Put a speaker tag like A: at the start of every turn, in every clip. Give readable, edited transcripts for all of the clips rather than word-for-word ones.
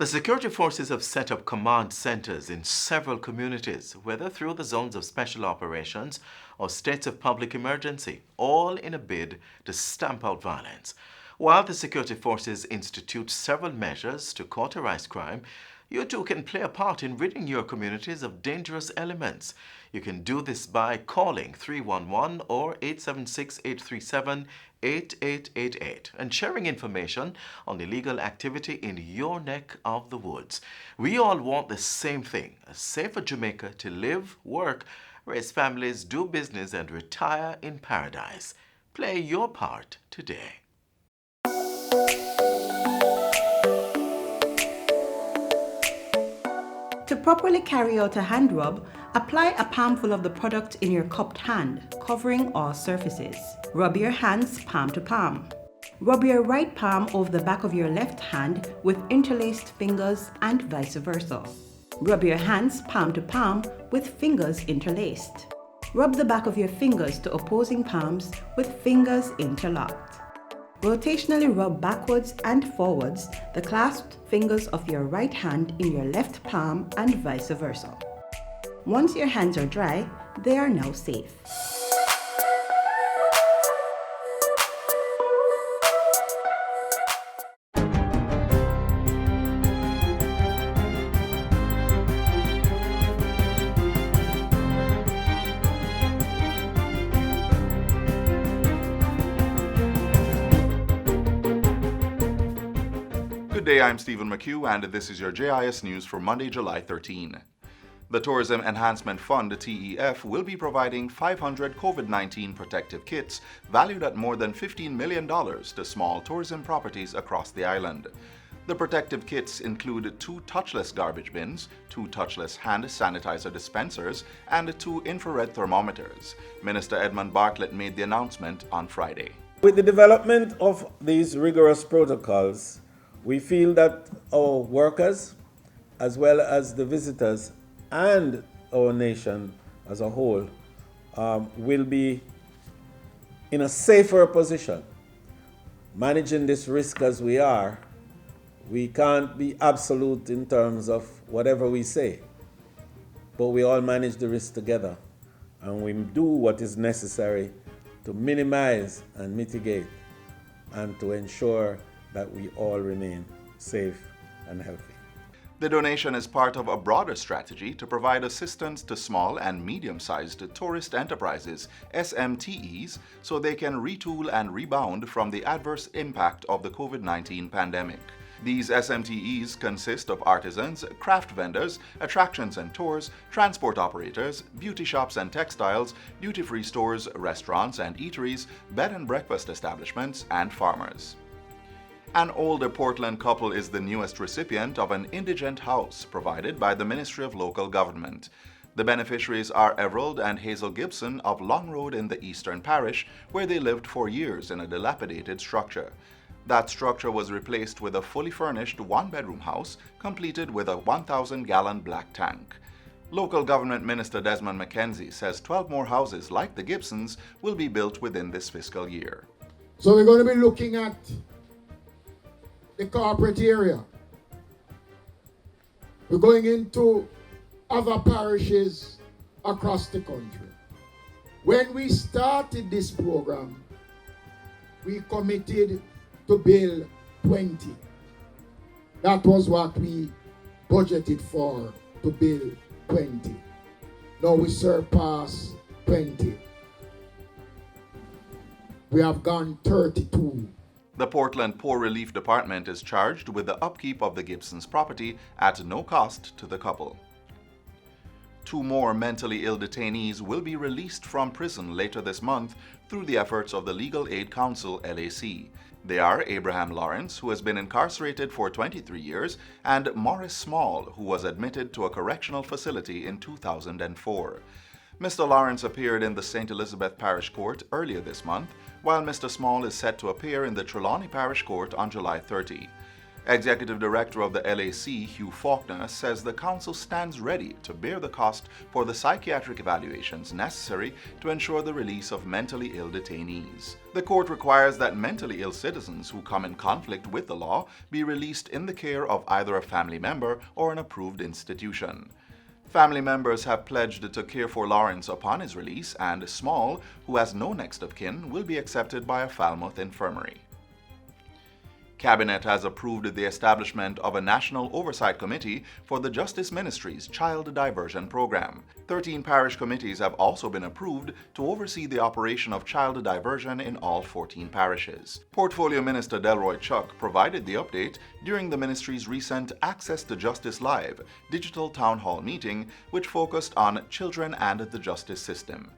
A: The security forces have set up command centers in several communities, whether through the zones of special operations or states of public emergency, all in a bid to stamp out violence. While the security forces institute several measures to cauterize crime, you too can play a part in ridding your communities of dangerous elements. You can do this by calling 311 or 876-837-8888 and sharing information on illegal activity in your neck of the woods. We all want the same thing, a safer Jamaica to live, work, raise families, do business, and retire in paradise. Play your part today.
B: To properly carry out a hand rub, apply a palmful of the product in your cupped hand, covering all surfaces. Rub your hands palm to palm. Rub your right palm over the back of your left hand with interlaced fingers and vice versa. Rub your hands palm to palm with fingers interlaced. Rub the back of your fingers to opposing palms with fingers interlocked. Rotationally rub backwards and forwards the clasped fingers of your right hand in your left palm and vice versa. Once your hands are dry, they are now safe.
C: Good day, I'm Stephen McHugh, and this is your JIS News for Monday, July 13. The Tourism Enhancement Fund, TEF, will be providing 500 COVID-19 protective kits valued at more than $15 million to small tourism properties across the island. The protective kits include 2 touchless garbage bins, 2 touchless hand sanitizer dispensers, and 2 infrared thermometers. Minister Edmund Bartlett made the announcement on Friday.
D: With the development of these rigorous protocols, we feel that our workers, as well as the visitors and our nation as a whole, will be in a safer position. Managing this risk as we are, we can't be absolute in terms of whatever we say, but we all manage the risk together, and we do what is necessary to minimize and mitigate and to ensure that we all remain safe and healthy.
C: The donation is part of a broader strategy to provide assistance to small and medium-sized tourist enterprises, SMTEs, so they can retool and rebound from the adverse impact of the COVID-19 pandemic. These SMTEs consist of artisans, craft vendors, attractions and tours, transport operators, beauty shops and textiles, duty-free stores, restaurants and eateries, bed and breakfast establishments, and farmers. An older Portland couple is the newest recipient of an indigent house provided by the Ministry of Local Government. The beneficiaries are Everald and Hazel Gibson of Long Road in the Eastern Parish, where they lived for years in a dilapidated structure. That structure was replaced with a fully furnished 1-bedroom house, completed with a 1,000-gallon black tank. Local Government Minister Desmond McKenzie says 12 more houses like the Gibsons will be built within this fiscal year.
E: So we're going to be looking at the corporate area. We're going into other parishes across the country. When we started this program, we committed to build 20. That was what we budgeted for, to build 20. Now we surpass 20. We have gone 32.
C: The Portland Poor Relief Department is charged with the upkeep of the Gibsons' property at no cost to the couple. 2 more mentally ill detainees will be released from prison later this month through the efforts of the Legal Aid Council, LAC. They are Abraham Lawrence, who has been incarcerated for 23 years, and Morris Small, who was admitted to a correctional facility in 2004. Mr. Lawrence appeared in the St. Elizabeth Parish Court earlier this month, while Mr. Small is set to appear in the Trelawney Parish Court on July 30. Executive Director of the LAC, Hugh Faulkner, says the Council stands ready to bear the cost for the psychiatric evaluations necessary to ensure the release of mentally ill detainees. The court requires that mentally ill citizens who come in conflict with the law be released in the care of either a family member or an approved institution. Family members have pledged to care for Lawrence upon his release, and Small, who has no next of kin, will be accepted by a Falmouth infirmary. Cabinet has approved the establishment of a National Oversight Committee for the Justice Ministry's Child Diversion Program. 13 parish committees have also been approved to oversee the operation of child diversion in all 14 parishes. Portfolio Minister Delroy Chuck provided the update during the ministry's recent Access to Justice Live digital town hall meeting, which focused on children and the justice system.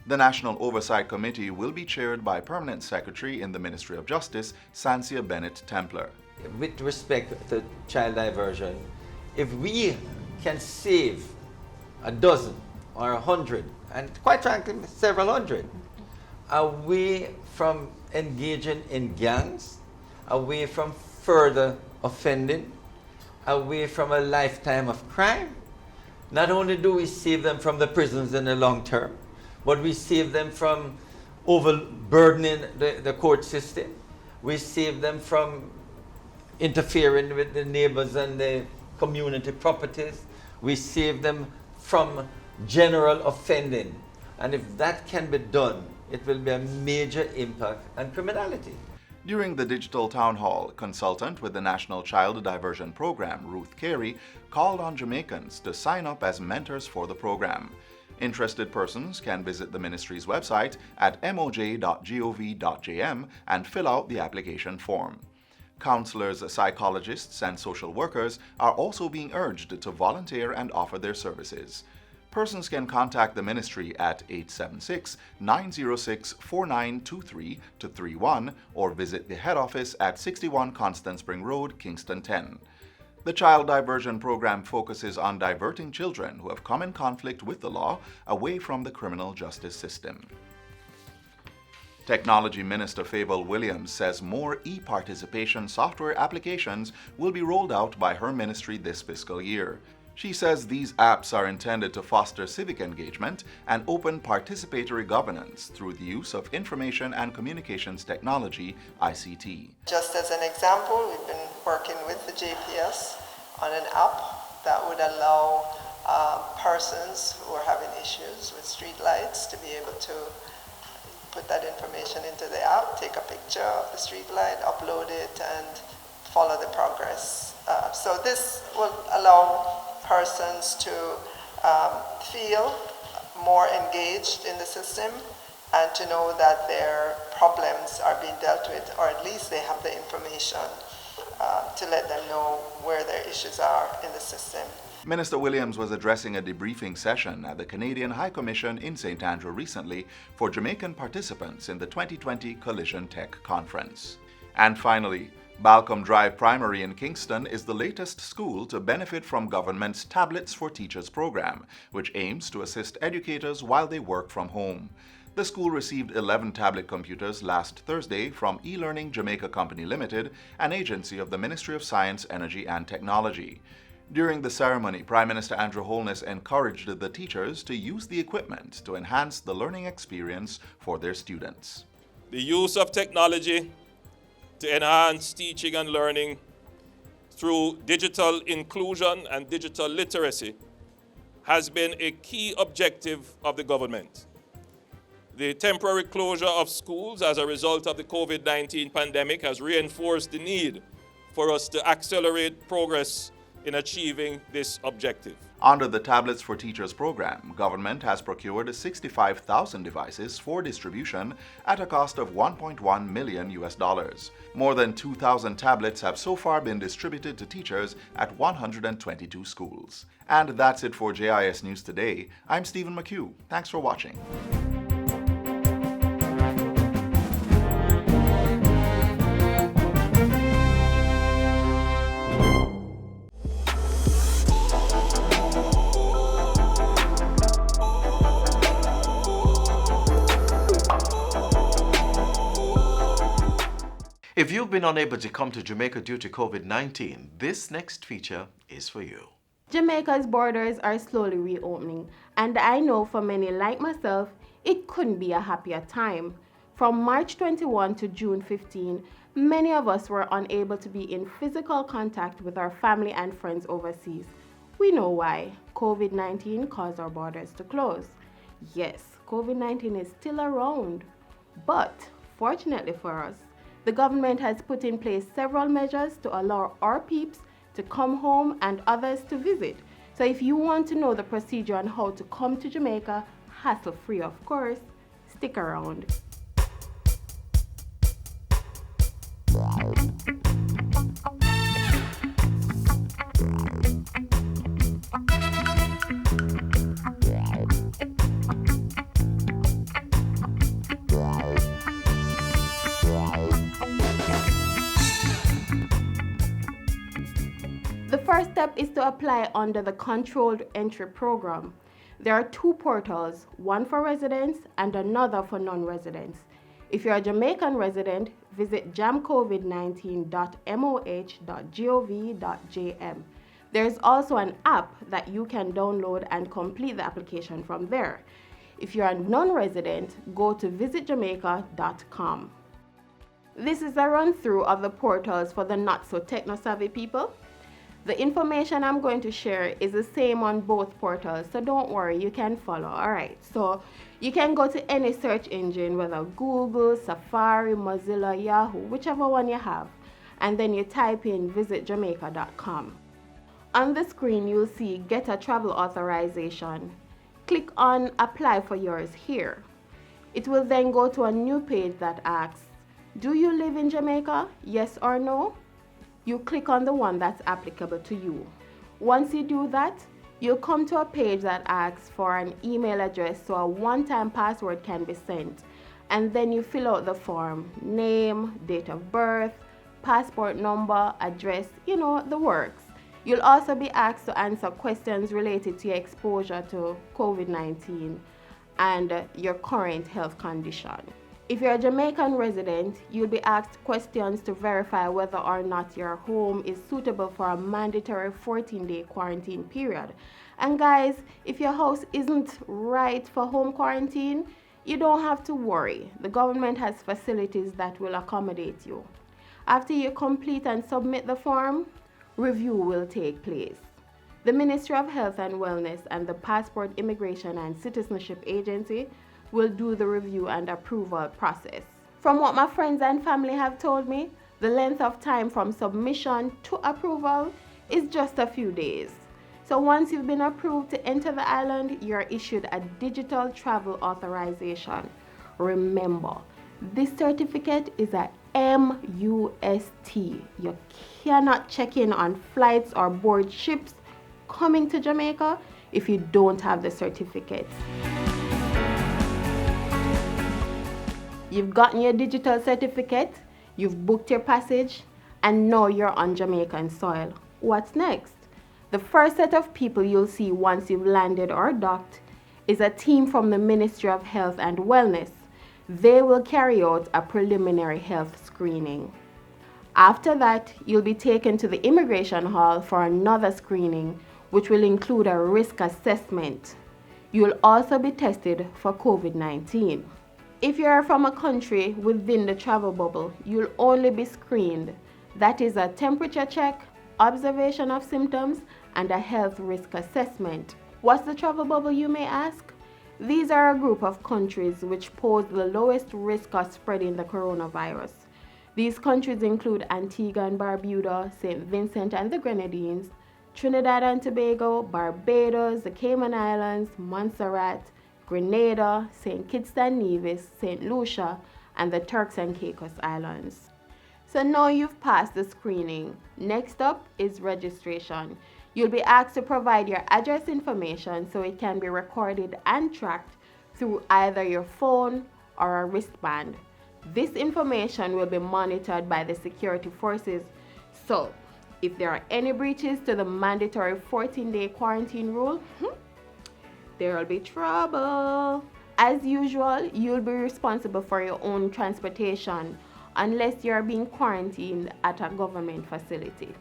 C: The National Oversight Committee will be chaired by Permanent Secretary in the Ministry of Justice, Sansia Bennett Templer.
F: With respect to child diversion, if we can save a dozen or 100, and quite frankly, several hundred, away from engaging in gangs, away from further offending, away from a lifetime of crime, not only do we save them from the prisons in the long term, but we save them from overburdening the court system. We save them from interfering with the neighbors and the community properties. We save them from general offending. And if that can be done, it will be a major impact on criminality.
C: During the digital town hall, consultant with the National Child Diversion Program, Ruth Carey, called on Jamaicans to sign up as mentors for the program. Interested persons can visit the ministry's website at moj.gov.jm and fill out the application form. Counselors, psychologists, and social workers are also being urged to volunteer and offer their services. Persons can contact the ministry at 876-906-4923-31 or visit the head office at 61 Constant Spring Road, Kingston 10. The Child Diversion Program focuses on diverting children who have come in conflict with the law away from the criminal justice system. Technology Minister Fable Williams says more e-participation software applications will be rolled out by her ministry this fiscal year. She says these apps are intended to foster civic engagement and open participatory governance through the use of information and communications technology, ICT.
G: Just as an example, we've been working with the JPS on an app that would allow persons who are having issues with street lights to be able to put that information into the app, take a picture of the street light, upload it, and follow the progress. So this will allow persons to feel more engaged in the system and to know that their problems are being dealt with, or at least they have the information to let them know where their issues are in the system.
C: Minister Williams was addressing a debriefing session at the Canadian High Commission in St. Andrew recently for Jamaican participants in the 2020 Collision Tech Conference. And finally, Balcombe Drive Primary in Kingston is the latest school to benefit from government's Tablets for Teachers program, which aims to assist educators while they work from home. The school received 11 tablet computers last Thursday from eLearning Jamaica Company Limited, an agency of the Ministry of Science, Energy and Technology. During the ceremony, Prime Minister Andrew Holness encouraged the teachers to use the equipment to enhance the learning experience for their students.
H: The use of technology to enhance teaching and learning through digital inclusion and digital literacy has been a key objective of the government. The temporary closure of schools as a result of the COVID-19 pandemic has reinforced the need for us to accelerate progress in achieving this objective.
C: Under the Tablets for Teachers program, government has procured 65,000 devices for distribution at a cost of $1.1 million. More than 2,000 tablets have so far been distributed to teachers at 122 schools. And that's it for JIS News Today. I'm Stephen McHugh. Thanks for watching.
A: If you've been unable to come to Jamaica due to COVID-19, this next feature is for you.
I: Jamaica's borders are slowly reopening, and I know for many like myself, it couldn't be a happier time. From March 21 to June 15, many of us were unable to be in physical contact with our family and friends overseas. We know why. COVID-19 caused our borders to close. Yes, COVID-19 is still around, but fortunately for us, the government has put in place several measures to allow our peeps to come home and others to visit. So if you want to know the procedure on how to come to Jamaica, hassle-free of course, stick around. The first step is to apply under the Controlled Entry Program. There are two portals, one for residents and another for non-residents. If you're a Jamaican resident, visit jamcovid19.moh.gov.jm. There's also an app that you can download and complete the application from there. If you're a non-resident, go to visitjamaica.com. This is a run-through of the portals for the not-so-techno-savvy people. The information I'm going to share is the same on both portals, so don't worry, you can follow. Alright, so you can go to any search engine, whether Google, Safari, Mozilla, Yahoo, whichever one you have, and then you type in visitjamaica.com. On the screen, you'll see Get a Travel Authorization. Click on Apply for yours here. It will then go to a new page that asks, do you live in Jamaica? Yes or no? You click on the one that's applicable to you. Once you do that, you'll come to a page that asks for an email address so a one-time password can be sent. And then you fill out the form, name, date of birth, passport number, address, the works. You'll also be asked to answer questions related to your exposure to COVID-19 and your current health condition. If you're a Jamaican resident, you'll be asked questions to verify whether or not your home is suitable for a mandatory 14-day quarantine period. And guys, if your house isn't right for home quarantine, you don't have to worry. The government has facilities that will accommodate you. After you complete and submit the form, review will take place. The Ministry of Health and Wellness and the Passport, Immigration and Citizenship Agency will do the review and approval process. From what my friends and family have told me, the length of time from submission to approval is just a few days. So once you've been approved to enter the island, you're issued a digital travel authorization. Remember, this certificate is a MUST. You cannot check in on flights or board ships coming to Jamaica if you don't have the certificate. You've gotten your digital certificate, you've booked your passage, and now you're on Jamaican soil. What's next? The first set of people you'll see once you've landed or docked is a team from the Ministry of Health and Wellness. They will carry out a preliminary health screening. After that, you'll be taken to the immigration hall for another screening, which will include a risk assessment. You'll also be tested for COVID-19. If you are from a country within the travel bubble, you'll only be screened. That is a temperature check, observation of symptoms, and a health risk assessment. What's the travel bubble, you may ask? These are a group of countries which pose the lowest risk of spreading the coronavirus. These countries include Antigua and Barbuda, St. Vincent and the Grenadines, Trinidad and Tobago, Barbados, the Cayman Islands, Montserrat, Grenada, St. Kitts and Nevis, St. Lucia, and the Turks and Caicos Islands. So now you've passed the screening. Next up is registration. You'll be asked to provide your address information so it can be recorded and tracked through either your phone or a wristband. This information will be monitored by the security forces. So if there are any breaches to the mandatory 14-day quarantine rule, there will be trouble. As usual, you'll be responsible for your own transportation. unless you are being quarantined at a government facility.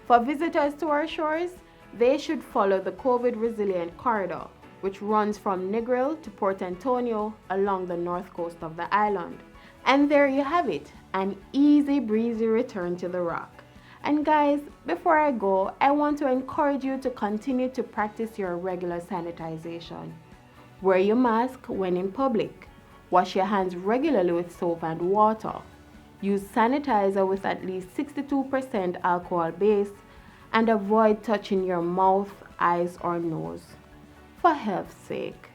I: For visitors to our shores, they should follow the COVID resilient corridor, which runs from Negril to Port Antonio along the north coast of the island. And there you have it, an easy breezy return to the Rock. And guys, before I go, I want to encourage you to continue to practice your regular sanitization. Wear your mask when in public. Wash your hands regularly with soap and water. Use sanitizer with at least 62% alcohol base, and avoid touching your mouth, eyes, or nose. For health's sake,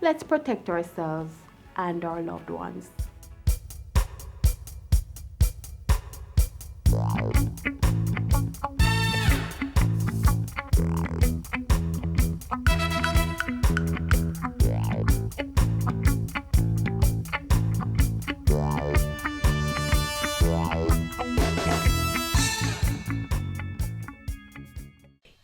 I: let's protect ourselves and our loved ones.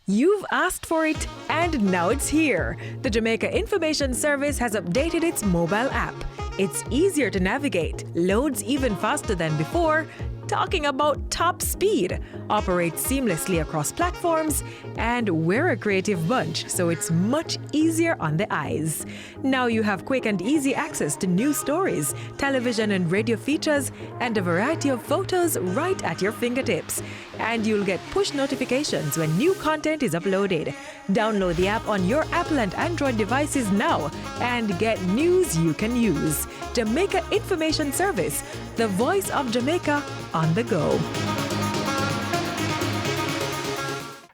J: You've asked for it, and now it's here. The Jamaica Information Service has updated its mobile app. It's easier to navigate, loads even faster than before, talking about top speed, operates seamlessly across platforms, and we're a creative bunch, so it's much easier on the eyes. Now you have quick and easy access to news stories, television and radio features, and a variety of photos right at your fingertips. And you'll get push notifications when new content is uploaded. Download the app on your Apple and Android devices now and get news you can use. Jamaica Information Service, the voice of Jamaica on the go.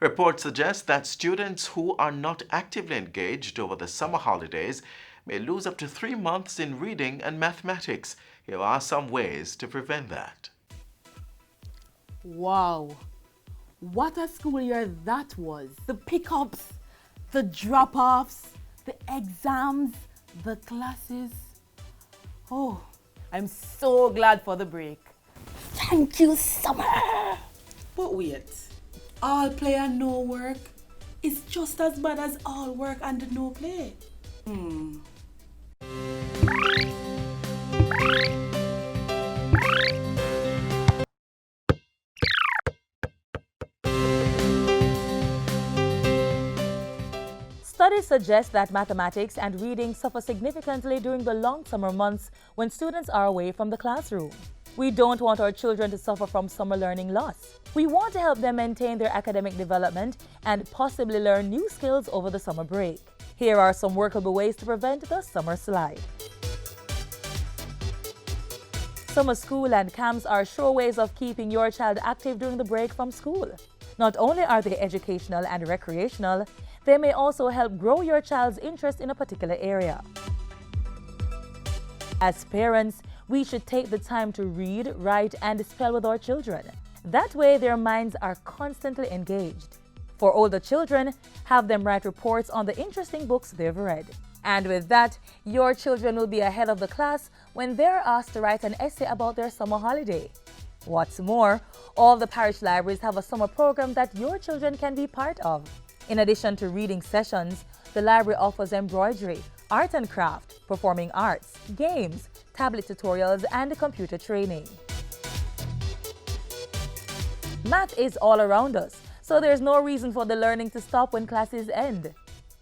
A: Reports suggest that students who are not actively engaged over the summer holidays may lose up to 3 months in reading and mathematics. Here are some ways to prevent that.
K: Wow, what a school year that was. The pickups, the drop-offs, the exams, the classes. Oh, I'm so glad for the break. Thank you, summer.
L: But wait, all play and no work is just as bad as all work and no play.
M: Studies suggest that mathematics and reading suffer significantly during the long summer months when students are away from the classroom. We don't want our children to suffer from summer learning loss. We want to help them maintain their academic development and possibly learn new skills over the summer break. Here are some workable ways to prevent the summer slide. Summer school and camps are sure ways of keeping your child active during the break from school. Not only are they educational and recreational, they may also help grow your child's interest in a particular area. As parents, we should take the time to read, write, and spell with our children. That way, their minds are constantly engaged. For older children, have them write reports on the interesting books they've read. And with that, your children will be ahead of the class when they're asked to write an essay about their summer holiday. What's more, all the parish libraries have a summer program that your children can be part of. In addition to reading sessions, the library offers embroidery, art and craft, performing arts, games, tablet tutorials, and computer training. Math is all around us, so there's no reason for the learning to stop when classes end.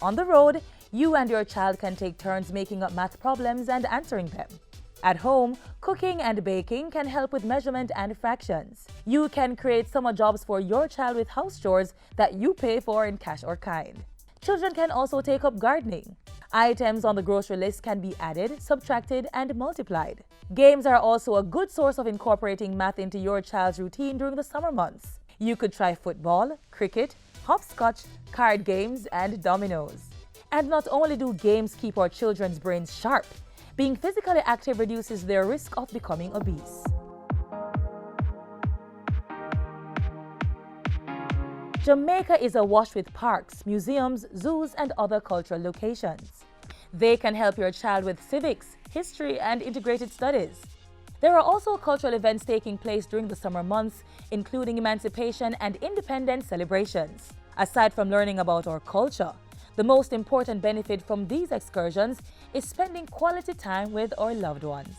M: On the road, you and your child can take turns making up math problems and answering them. At home, cooking and baking can help with measurement and fractions. You can create summer jobs for your child with house chores that you pay for in cash or kind. Children can also take up gardening. Items on the grocery list can be added, subtracted, and multiplied. Games are also a good source of incorporating math into your child's routine during the summer months. You could try football, cricket, hopscotch, card games, and dominoes. And not only do games keep our children's brains sharp, being physically active reduces their risk of becoming obese. Jamaica is awash with parks, museums, zoos, and other cultural locations. They can help your child with civics, history, and integrated studies. There are also cultural events taking place during the summer months, including emancipation and independence celebrations. Aside from learning about our culture, the most important benefit from these excursions is spending quality time with our loved ones.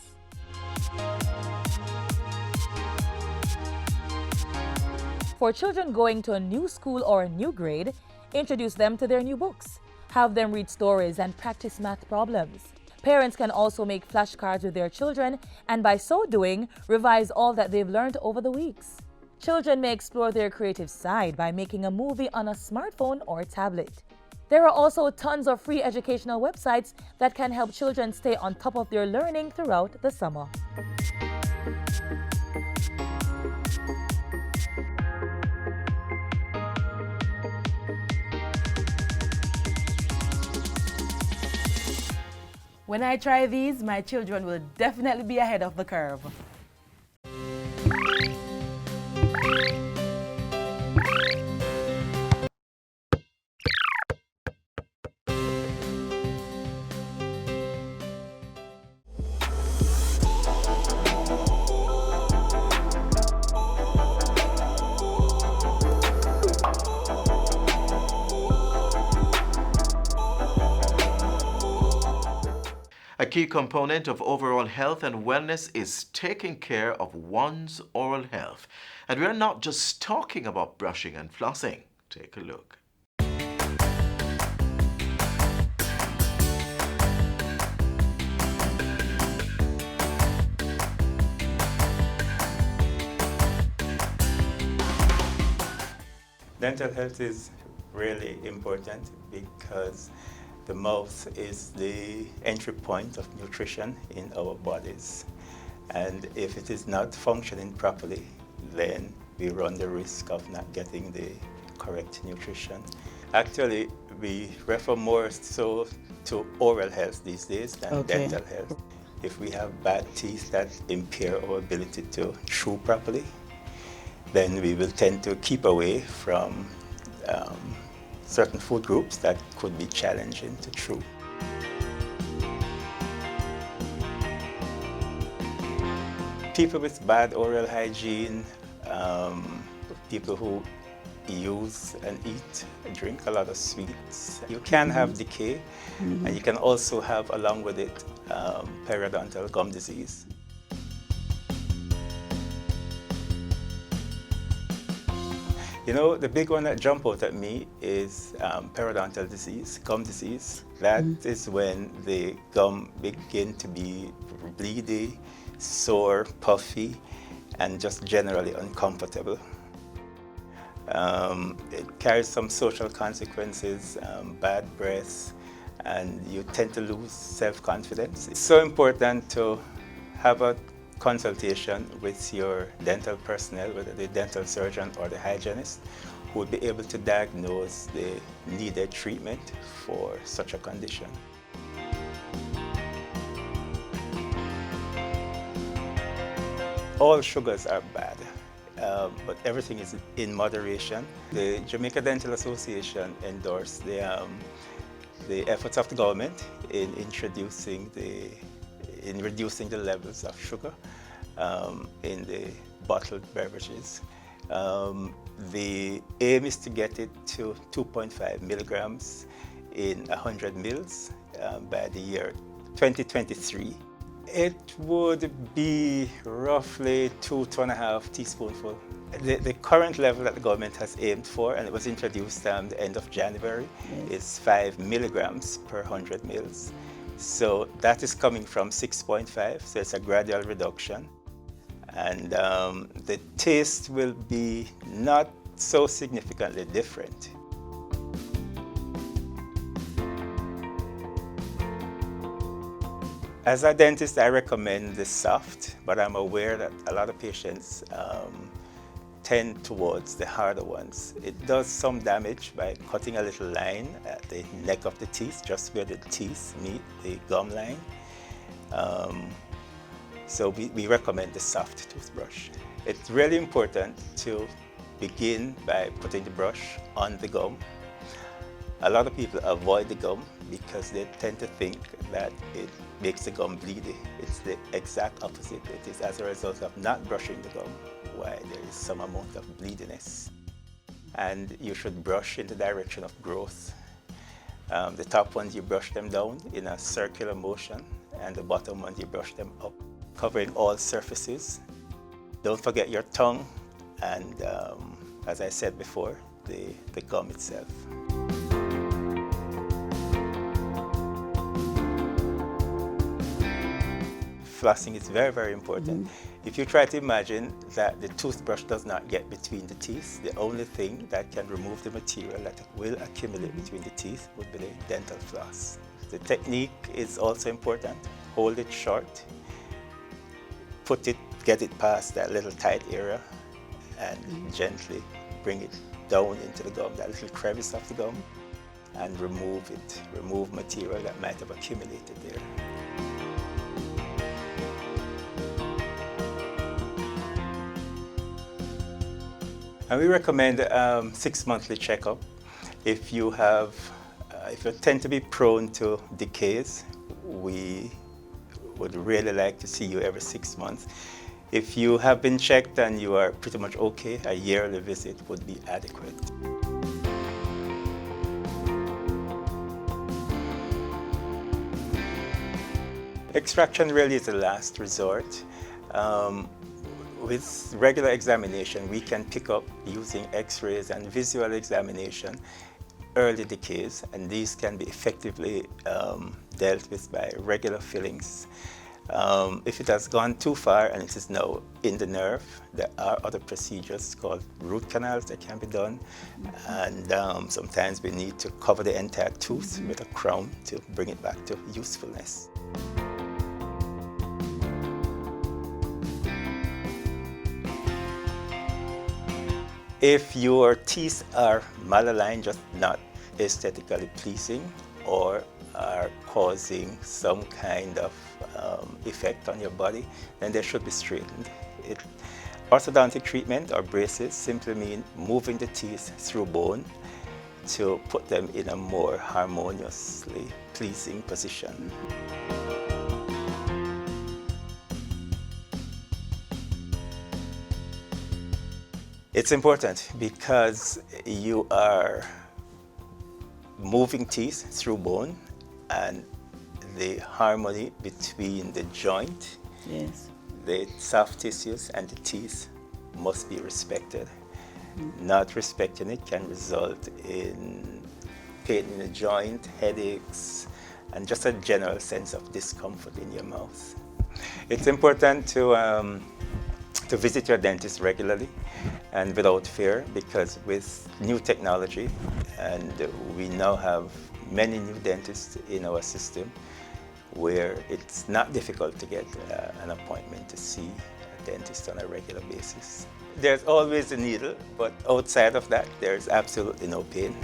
M: For children going to a new school or a new grade, introduce them to their new books. Have them read stories and practice math problems. Parents can also make flashcards with their children and by so doing, revise all that they've learned over the weeks. Children may explore their creative side by making a movie on a smartphone or tablet. There are also tons of free educational websites that can help children stay on top of their learning throughout the summer.
K: When I try these, my children will definitely be ahead of the curve.
A: A key component of overall health and wellness is taking care of one's oral health. And we're not just talking about brushing and flossing. Take a look.
N: Dental health is really important because the mouth is the entry point of nutrition in our bodies. And if it is not functioning properly, then we run the risk of not getting the correct nutrition. Actually, we refer more so to oral health these days than dental health. If we have bad teeth that impair our ability to chew properly, then we will tend to keep away from certain food groups that could be challenging to chew. People with bad oral hygiene, people who use and eat, drink a lot of sweets, you can have decay, and you can also have, along with it, periodontal gum disease. You know, the big one that jump out at me is periodontal disease, gum disease. That is when the gum begin to be bleedy, sore, puffy, and just generally uncomfortable. It carries some social consequences, bad breath, and you tend to lose self-confidence. It's so important to have a consultation with your dental personnel, whether the dental surgeon or the hygienist, who would be able to diagnose the needed treatment for such a condition. All sugars are bad, but everything is in moderation. The Jamaica Dental Association endorsed the efforts of the government in reducing the levels of sugar in the bottled beverages. The aim is to get it to 2.5 milligrams in 100 mils by the year 2023. It would be roughly 2.5 teaspoonful. The current level that the government has aimed for, and it was introduced the end of January, is 5 milligrams per 100 mils. So that is coming from 6.5, so it's a gradual reduction. And the taste will be not so significantly different. As a dentist, I recommend the soft, but I'm aware that a lot of patients tend towards the harder ones. It does some damage by cutting a little line at the neck of the teeth, just where the teeth meet the gum line. So we recommend the soft toothbrush. It's really important to begin by putting the brush on the gum. A lot of people avoid the gum because they tend to think that it makes the gum bleedy. It's the exact opposite. It is as a result of not brushing the gum why there is some amount of bleediness. And you should brush in the direction of growth. The top ones, you brush them down in a circular motion, and the bottom ones, you brush them up, covering all surfaces. Don't forget your tongue and as I said before, the gum itself. Flossing is very, very important. If you try to imagine that the toothbrush does not get between the teeth, the only thing that can remove the material that will accumulate between the teeth would be the dental floss. The technique is also important. Hold it short, get it past that little tight area, and gently bring it down into the gum, that little crevice of the gum, and remove it. Remove material that might have accumulated there. And we recommend 6 monthly checkup. If you tend to be prone to decays, we would really like to see you every 6 months. If you have been checked and you are pretty much okay, a yearly visit would be adequate. Extraction really is the last resort. With regular examination, we can pick up using x-rays and visual examination early decays, and these can be effectively dealt with by regular fillings. If it has gone too far and it is now in the nerve, there are other procedures called root canals that can be done, and sometimes we need to cover the entire tooth with a crown to bring it back to usefulness. If your teeth are malaligned, just not aesthetically pleasing, or are causing some kind of effect on your body, then they should be straightened. Orthodontic treatment or braces simply mean moving the teeth through bone to put them in a more harmoniously pleasing position. It's important because you are moving teeth through bone, and the harmony between the joint, the soft tissues, and the teeth must be respected. Not respecting it can result in pain in the joint, headaches, and just a general sense of discomfort in your mouth. It's important to visit your dentist regularly and without fear, because with new technology, and we now have many new dentists in our system, where it's not difficult to get an appointment to see a dentist on a regular basis. There's always a needle, but outside of that, there's absolutely no pain.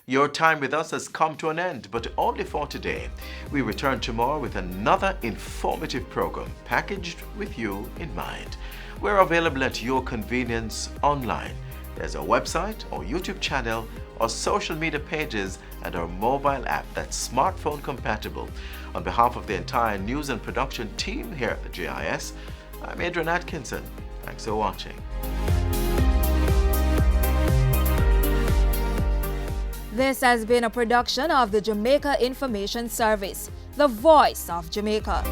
A: Your time with us has come to an end, but only for today. We return tomorrow with another informative program packaged with you in mind. We're available at your convenience online. There's a website or YouTube channel or social media pages and our mobile app that's smartphone compatible. On behalf of the entire news and production team here at the GIS, I'm Adrian Atkinson. Thanks for watching.
O: This has been a production of the Jamaica Information Service, the voice of Jamaica.